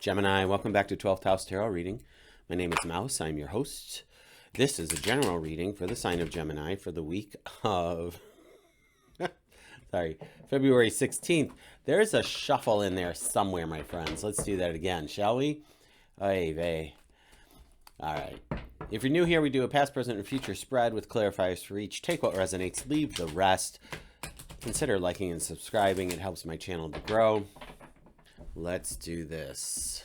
Gemini, welcome back to 12th House Tarot Reading. My name is Mouse. I'm your host. This is a general reading for the sign of Gemini for the week of, February 16th. There's a shuffle in there somewhere, my friends. Let's do that again, shall we? Ay vey. All right. If you're new here, we do a past, present, and future spread with clarifiers for each. Take what resonates, leave the rest. Consider liking and subscribing. It helps my channel to grow. Let's do this.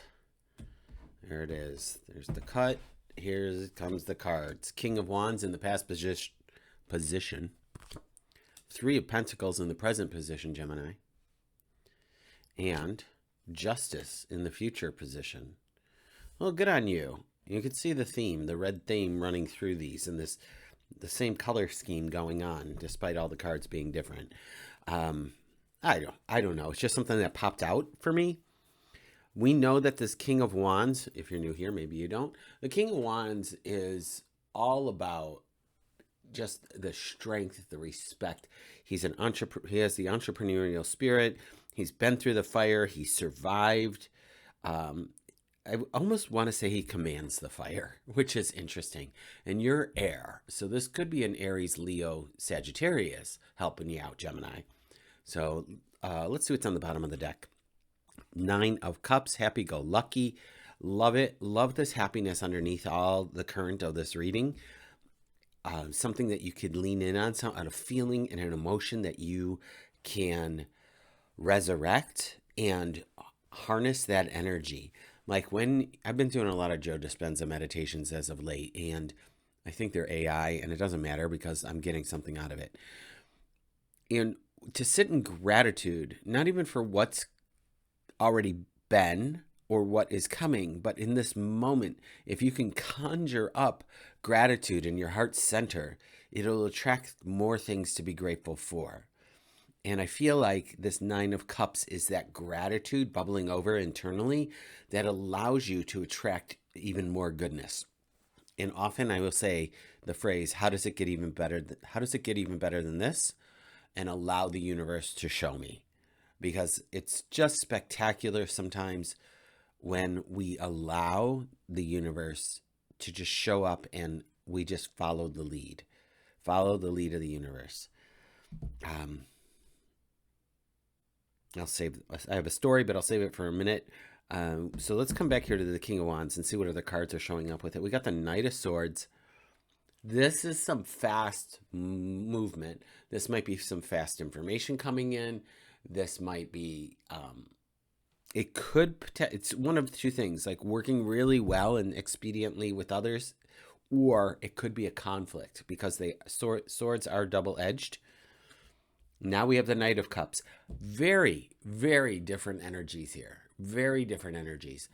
There it is. There's the cut. Here comes the cards. King of Wands in the past position. Three of Pentacles in the present position, Gemini. And Justice in the future position. Well, good on you. You can see the theme, the red theme running through these, and the same color scheme going on, despite all the cards being different. I don't know. It's just something that popped out for me. We know that this King of Wands, if you're new here, maybe you don't. The King of Wands is all about just the strength, the respect. He has the entrepreneurial spirit. He's been through the fire. He survived. I almost want to say he commands the fire, which is interesting. And you're air. So this could be an Aries, Leo, Sagittarius helping you out, Gemini. So let's see what's on the bottom of the deck. 9 of Cups, happy-go-lucky. Love it. Love this happiness underneath all the current of this reading. Something that you could lean in on, a feeling and an emotion that you can resurrect and harness that energy. Like when I've been doing a lot of Joe Dispenza meditations as of late, and I think they're AI, and it doesn't matter because I'm getting something out of it. And to sit in gratitude, not even for what's already been or what is coming, but in this moment, if you can conjure up gratitude in your heart center, it'll attract more things to be grateful for. And I feel like this 9 of Cups is that gratitude bubbling over internally that allows you to attract even more goodness. And often I will say the phrase, how does it get even better? How does it get even better than this? And allow the universe to show me. Because it's just spectacular sometimes when we allow the universe to just show up and we just follow the lead. Follow the lead of the universe. I have a story, but I'll save it for a minute. So let's come back here to the King of Wands and see what other cards are showing up with it. We got the Knight of Swords. This is some fast movement. This might be some fast information coming in. This might be, it's one of two things, like working really well and expediently with others, or it could be a conflict because swords are double-edged. Now we have the Knight of Cups. Very, very different energies here. Very different energies.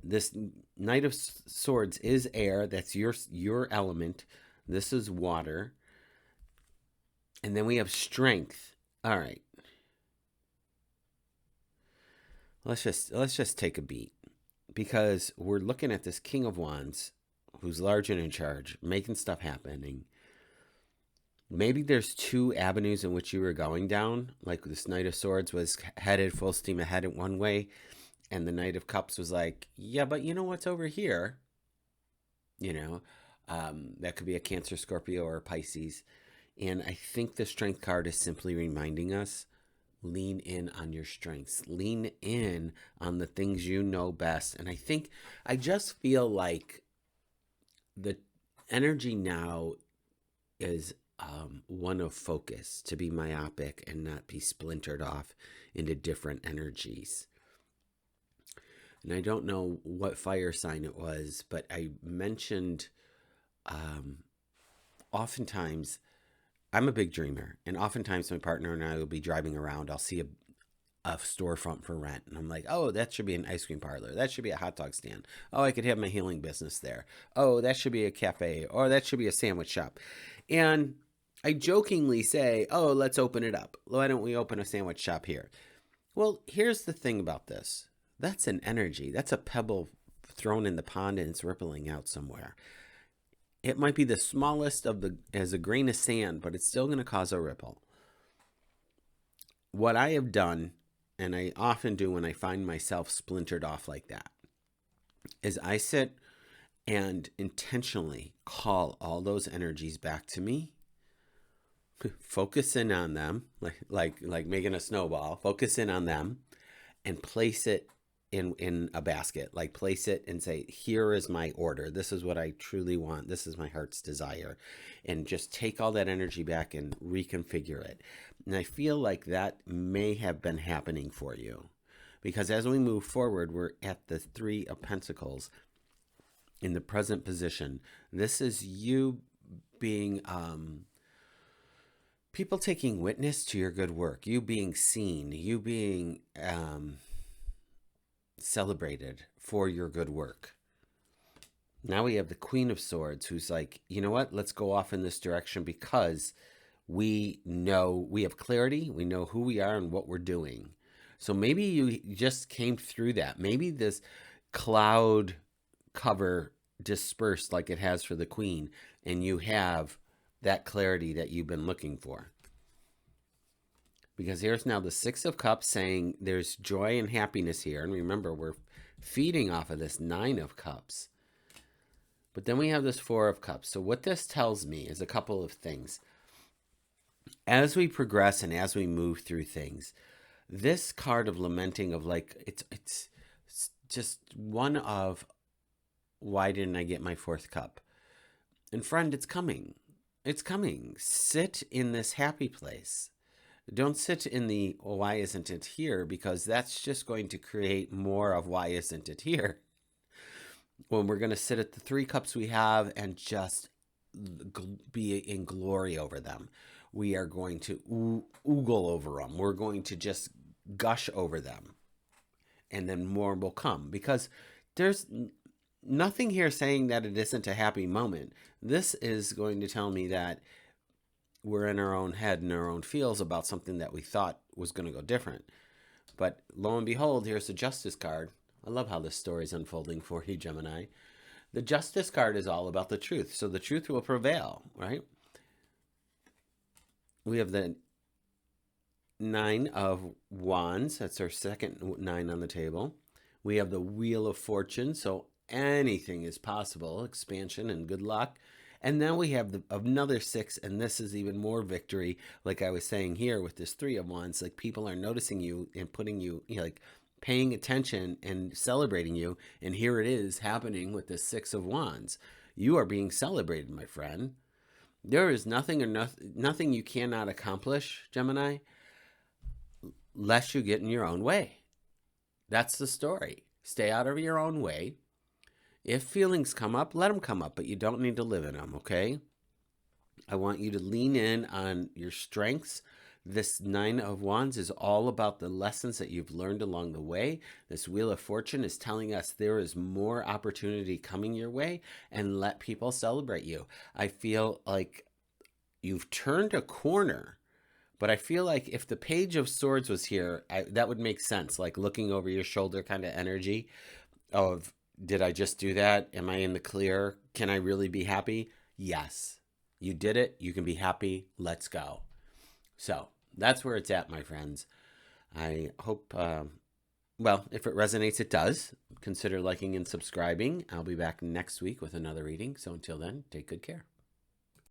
This Knight of Swords is air. That's your element. This is water. And then we have strength. All right. Let's just take a beat, because we're looking at this King of Wands who's large and in charge, making stuff happening. Maybe there's two avenues in which you were going down. Like this Knight of Swords was headed full steam ahead in one way, and the Knight of Cups was like, yeah, but you know what's over here? That could be a Cancer, Scorpio, or a Pisces. And I think the Strength card is simply reminding us, lean in on your strengths. Lean in on the things you know best. And I just feel like the energy now is one of focus, to be myopic and not be splintered off into different energies. And I don't know what fire sign it was, but I mentioned oftentimes I'm a big dreamer, and oftentimes my partner and I will be driving around. I'll see a storefront for rent, and I'm like, oh, that should be an ice cream parlor. That should be a hot dog stand. Oh, I could have my healing business there. Oh, that should be a cafe, or that should be a sandwich shop. And I jokingly say, oh, let's open it up. Why don't we open a sandwich shop here? Well, here's the thing about this. That's an energy. That's a pebble thrown in the pond, and it's rippling out somewhere. It might be the smallest as a grain of sand, but it's still going to cause a ripple. What I have done and I often do when I find myself splintered off like that, is I sit and intentionally call all those energies back to me, focus in on them, like making a snowball, focus in on them, and place it in a basket. Like place it and say, here is my order. This is what I truly want. This is my heart's desire. And just take all that energy back and reconfigure it. And I feel like that may have been happening for you. Because as we move forward, we're at the Three of Pentacles in the present position. This is you being people taking witness to your good work, you being seen, you being celebrated for your good work. Now we have the Queen of Swords, who's like, you know what, let's go off in this direction because we know, we have clarity, we know who we are and what we're doing. So maybe you just came through that. Maybe this cloud cover dispersed like it has for the Queen, and you have that clarity that you've been looking for. Because here's now the Six of Cups saying there's joy and happiness here. And remember, we're feeding off of this Nine of Cups. But then we have this Four of Cups. So what this tells me is a couple of things. As we progress and as we move through things, this card of lamenting of like, it's just one of, why didn't I get my fourth cup? And friend, it's coming. It's coming. Sit in this happy place. Don't sit in the, well, why isn't it here? Because that's just going to create more of why isn't it here? When we're going to sit at the three cups we have and just be in glory over them. We are going to oogle over them. We're going to just gush over them. And then more will come. Because there's nothing here saying that it isn't a happy moment. This is going to tell me that we're in our own head and our own feels about something that we thought was going to go different. But lo and behold, here's the Justice card. I love how this story is unfolding for you, Gemini. The Justice card is all about the truth. So the truth will prevail, right? We have the Nine of Wands. That's our second nine on the table. We have the Wheel of Fortune. So anything is possible, expansion and good luck. And then we have another six, and this is even more victory. Like I was saying here with this Three of Wands, like people are noticing you and putting you, like paying attention and celebrating you. And here it is happening with the Six of Wands. You are being celebrated, my friend. There is nothing nothing you cannot accomplish, Gemini, lest you get in your own way. That's the story. Stay out of your own way. If feelings come up, let them come up, but you don't need to live in them, okay? I want you to lean in on your strengths. This Nine of Wands is all about the lessons that you've learned along the way. This Wheel of Fortune is telling us there is more opportunity coming your way, and let people celebrate you. I feel like you've turned a corner, but I feel like if the Page of Swords was here, that would make sense, like looking over your shoulder kind of energy of, did I just do that? Am I in the clear? Can I really be happy? Yes. You did it. You can be happy. Let's go. So that's where it's at, my friends. I hope, well, if it resonates, it does. Consider liking and subscribing. I'll be back next week with another reading. So until then, take good care.